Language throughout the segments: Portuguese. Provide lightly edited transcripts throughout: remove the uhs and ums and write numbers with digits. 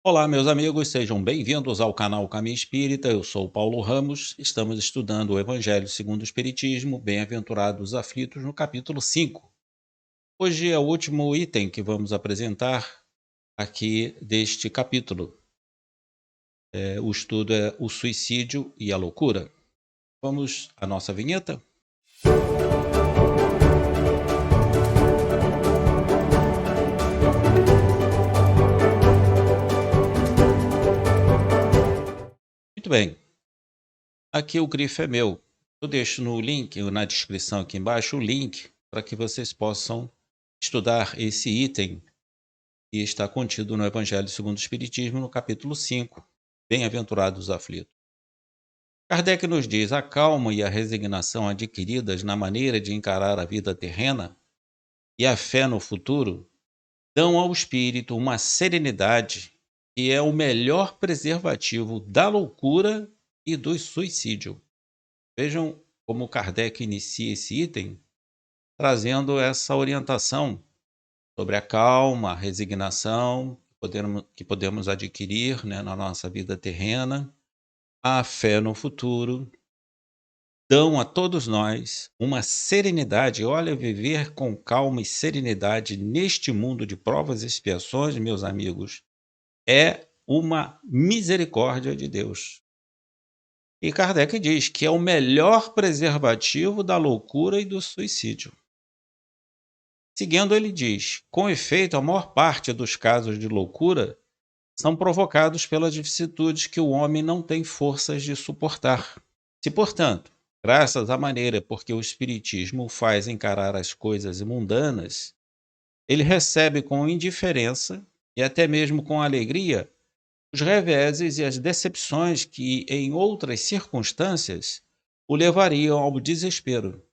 Olá, meus amigos, sejam bem-vindos ao canal Caminho Espírita. Eu sou Paulo Ramos. Estamos estudando o Evangelho segundo o Espiritismo, Bem-aventurados os aflitos, no capítulo 5. Hoje é o último item que vamos apresentar aqui deste capítulo. O estudo é o suicídio e a loucura. Vamos à nossa vinheta? Muito bem. Aqui o grifo é meu. Eu deixo no link, na descrição aqui embaixo, o link para que vocês possam estudar esse item que está contido no Evangelho segundo o Espiritismo, no capítulo 5, Bem-aventurados os aflitos. Kardec nos diz: a calma e a resignação adquiridas na maneira de encarar a vida terrena e a fé no futuro dão ao espírito uma serenidade que é o melhor preservativo da loucura e do suicídio. Vejam como Kardec inicia esse item trazendo essa orientação sobre a calma, a resignação que podemos adquirir, né, na nossa vida terrena, a fé no futuro, dão a todos nós uma serenidade. Olha, viver com calma e serenidade neste mundo de provas e expiações, meus amigos, é uma misericórdia de Deus. E Kardec diz que é o melhor preservativo da loucura e do suicídio. Seguindo, ele diz: com efeito, a maior parte dos casos de loucura são provocados pelas vicissitudes que o homem não tem forças de suportar. Se, portanto, graças à maneira por que o Espiritismo o faz encarar as coisas mundanas, ele recebe com indiferença e até mesmo com alegria os reveses e as decepções que, em outras circunstâncias, o levariam ao desespero.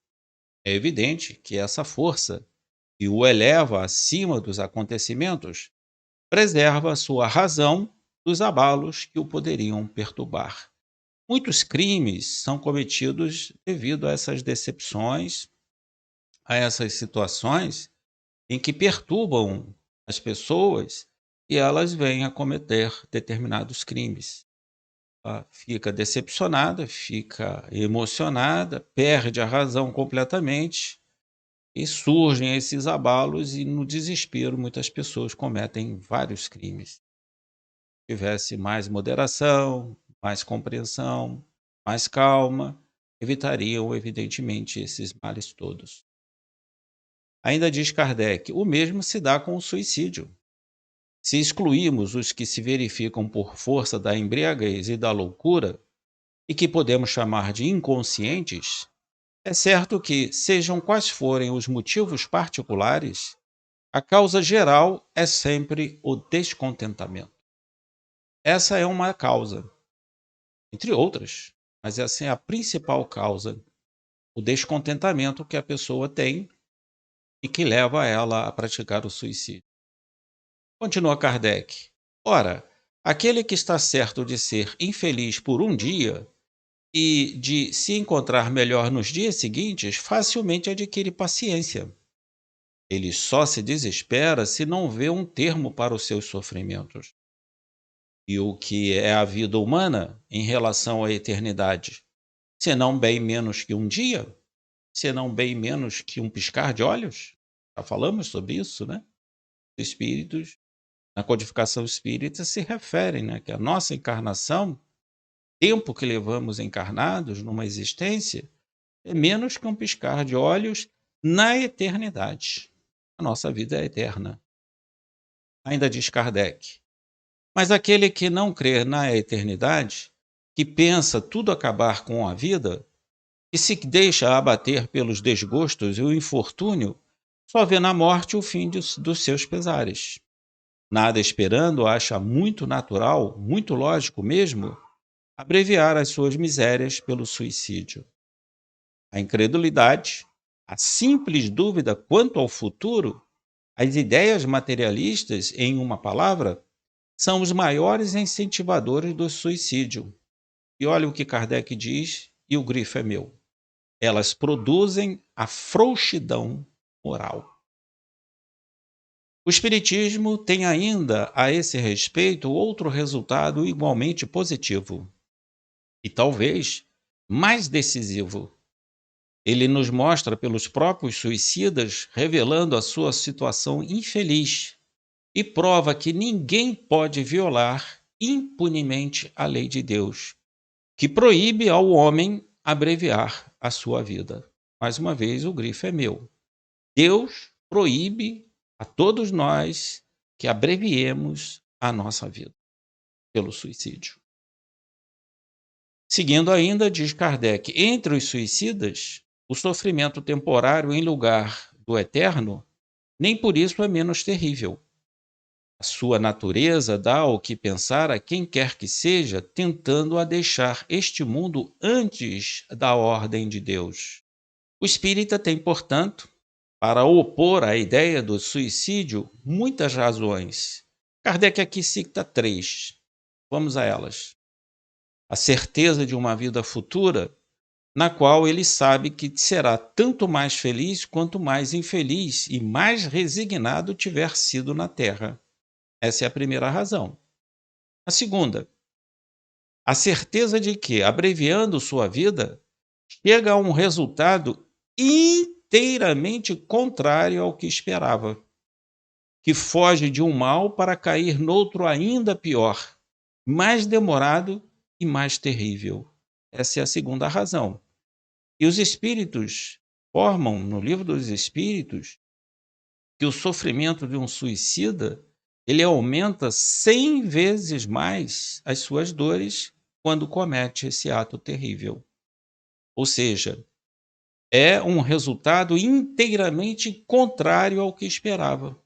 É evidente que essa força que o eleva acima dos acontecimentos preserva sua razão dos abalos que o poderiam perturbar. Muitos crimes são cometidos devido a essas decepções, a essas situações em que perturbam as pessoas e elas vêm a cometer determinados crimes. Fica decepcionada, fica emocionada, perde a razão completamente e surgem esses abalos e no desespero muitas pessoas cometem vários crimes. Se tivesse mais moderação, mais compreensão, mais calma, evitariam evidentemente esses males todos. Ainda diz Kardec: o mesmo se dá com o suicídio. Se excluirmos os que se verificam por força da embriaguez e da loucura, e que podemos chamar de inconscientes, é certo que, sejam quais forem os motivos particulares, a causa geral é sempre o descontentamento. Essa é uma causa, entre outras, mas essa é a principal causa, o descontentamento que a pessoa tem e que leva ela a praticar o suicídio. Continua Kardec: ora, aquele que está certo de ser infeliz por um dia e de se encontrar melhor nos dias seguintes, facilmente adquire paciência. Ele só se desespera se não vê um termo para os seus sofrimentos. E o que é a vida humana em relação à eternidade? Senão bem menos que um dia? Senão bem menos que um piscar de olhos? Já falamos sobre isso, né? Os espíritos, na codificação espírita, se referem, né, que a nossa encarnação, tempo que levamos encarnados numa existência, é menos que um piscar de olhos na eternidade. A nossa vida é eterna. Ainda diz Kardec: mas aquele que não crê na eternidade, que pensa tudo acabar com a vida, e se deixa abater pelos desgostos e o infortúnio, só vê na morte o fim dos seus pesares. Nada esperando, acha muito natural, muito lógico mesmo, abreviar as suas misérias pelo suicídio. A incredulidade, a simples dúvida quanto ao futuro, as ideias materialistas, em uma palavra, são os maiores incentivadores do suicídio. E olha o que Kardec diz, e o grifo é meu: elas produzem a frouxidão moral. O Espiritismo tem ainda, a esse respeito, outro resultado igualmente positivo e talvez mais decisivo. Ele nos mostra pelos próprios suicidas revelando a sua situação infeliz e prova que ninguém pode violar impunemente a lei de Deus, que proíbe ao homem abreviar a sua vida. Mais uma vez, o grifo é meu. Deus proíbe a todos nós que abreviemos a nossa vida pelo suicídio. Seguindo ainda, diz Kardec, entre os suicidas, o sofrimento temporário em lugar do eterno, nem por isso é menos terrível. A sua natureza dá o que pensar a quem quer que seja, tentando a deixar este mundo antes da ordem de Deus. O espírita tem, portanto, para opor à ideia do suicídio, muitas razões. Kardec aqui cita 3. Vamos a elas. A certeza de uma vida futura, na qual ele sabe que será tanto mais feliz quanto mais infeliz e mais resignado tiver sido na terra. Essa é a primeira razão. A segunda, a certeza de que, abreviando sua vida, chega a um resultado inteiramente contrário ao que esperava, que foge de um mal para cair noutro ainda pior, mais demorado e mais terrível. Essa é a segunda razão. E os espíritos formam, no livro dos espíritos, que o sofrimento de um suicida, ele aumenta 100 vezes mais as suas dores quando comete esse ato terrível. Ou seja, é um resultado inteiramente contrário ao que esperava.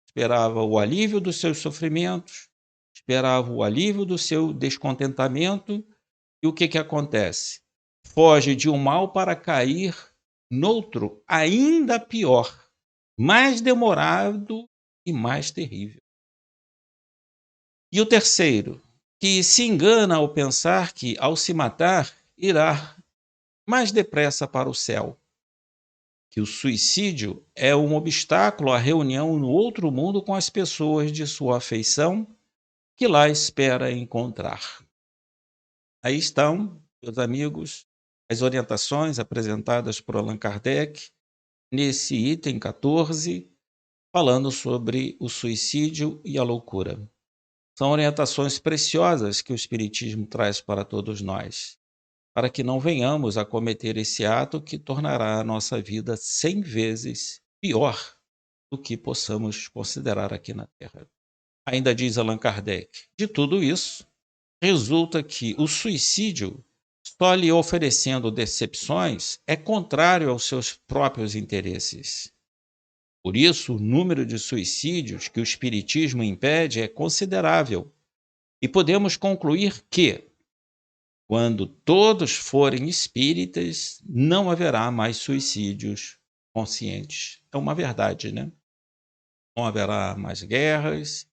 Esperava o alívio dos seus sofrimentos, esperava o alívio do seu descontentamento, e o que acontece? Foge de um mal para cair noutro ainda pior, mais demorado e mais terrível. E o terceiro, que se engana ao pensar que, ao se matar, irá mais depressa para o céu, que o suicídio é um obstáculo à reunião no outro mundo com as pessoas de sua afeição que lá espera encontrar. Aí estão, meus amigos, as orientações apresentadas por Allan Kardec nesse item 14, falando sobre o suicídio e a loucura. São orientações preciosas que o Espiritismo traz para todos nós, para que não venhamos a cometer esse ato que tornará a nossa vida 100 vezes pior do que possamos considerar aqui na Terra. Ainda diz Allan Kardec, de tudo isso, resulta que o suicídio, só lhe oferecendo decepções, é contrário aos seus próprios interesses. Por isso, o número de suicídios que o Espiritismo impede é considerável. E podemos concluir que, quando todos forem espíritas, não haverá mais suicídios conscientes. É uma verdade, né? Não haverá mais guerras,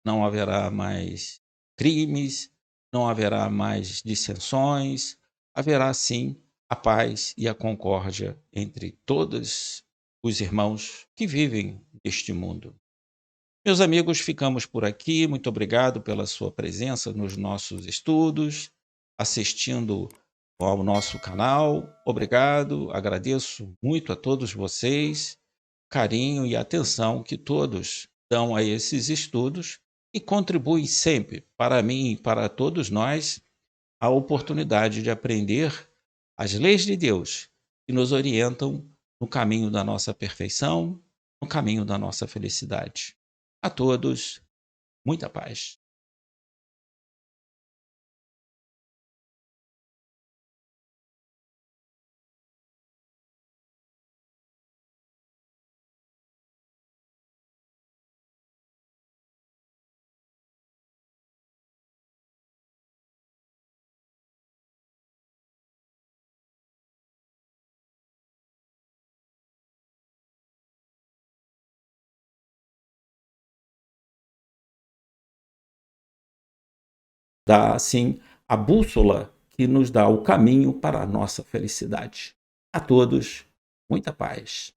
não haverá mais crimes, não haverá mais dissensões, haverá sim a paz e a concórdia entre todos os irmãos que vivem neste mundo. Meus amigos, ficamos por aqui. Muito obrigado pela sua presença nos nossos estudos, assistindo ao nosso canal. Obrigado, agradeço muito a todos vocês, carinho e atenção que todos dão a esses estudos e contribuem sempre para mim e para todos nós a oportunidade de aprender as leis de Deus que nos orientam no caminho da nossa perfeição, no caminho da nossa felicidade. A todos, muita paz. Dá, assim, a bússola que nos dá o caminho para a nossa felicidade. A todos, muita paz.